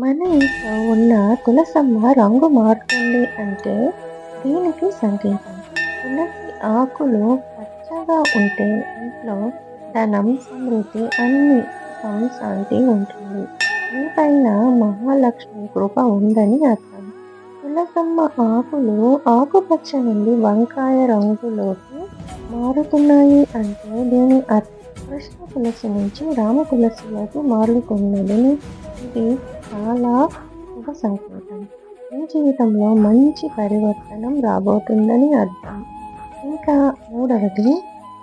మన ఇంట్లో ఉన్న తులసమ్మ రంగు మారుతుంది అంటే దీనికి సంకేతం. తులసి ఆకులు పచ్చగా ఉంటే ఇంట్లో ధనం, సమృద్ధి, అన్ని సుఖం, శాంతి ఉంటుంది. మీపైన మహాలక్ష్మి కృప ఉందని అర్థం. తులసమ్మ ఆకులు ఆకుపచ్చ నుండి వంకాయ రంగులోకి మారుతున్నాయి అంటే దీని అర్థం కృష్ణ తులసి నుంచి రామ తులసిలోకి మారుతున్నదని. ఇది చాలా శుభ సంకేతం. మీ జీవితంలో మంచి పరివర్తనం రాబోతుందని అర్థం. ఇంకా మూడవది,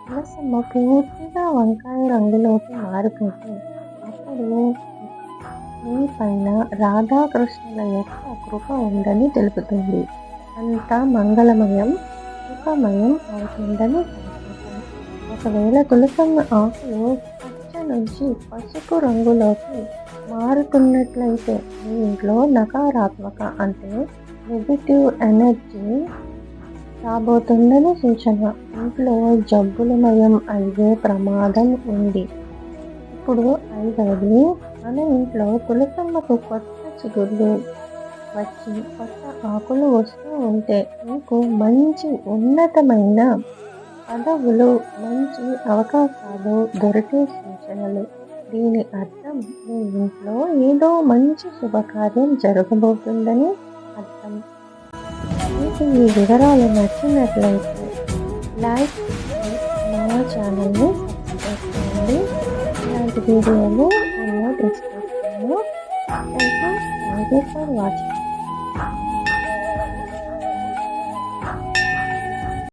తులసమ్మ పూర్తిగా వంకాయ రంగులోకి మారిపోతే అప్పుడు మీ పైన రాధాకృష్ణుల యొక్క కృప ఉందని తెలుపుతుంది. అంతా మంగళమయం, సుఖమయం అవుతుందని సంకేతం. ఒకవేళ తులసమ్మ ఆకులు పచ్చ నుంచి పసుపు రంగులోకి మారుతున్నట్లయితే మీ ఇంట్లో నకారాత్మక అంటే నెగిటివ్ ఎనర్జీ రాబోతుందని సూచన. ఇంట్లో జబ్బులమయం అయ్యే ప్రమాదం ఉంది. ఇప్పుడు ఐదవది, మన ఇంట్లో తులసమ్మకు కొత్త చిగుళ్ళు వచ్చి కొత్త ఆకులు వస్తూ ఉంటే మీకు మంచి ఉన్నతమైన పదవులు, మంచి అవకాశాలు దొరికే సూచనలు. దీని అర్థం మీ ఇంట్లో ఏదో మంచి శుభకార్యం జరగబోతుందని అర్థం. మీకు ఈ వివరాలు నచ్చినట్లయితే లైక్ చేసి మా ఛానల్ని సబ్స్క్రైబ్ చేయండి. ఇలాంటి వీడియోలు ఎన్నో తీసుకొస్తాను. Thank you for watching.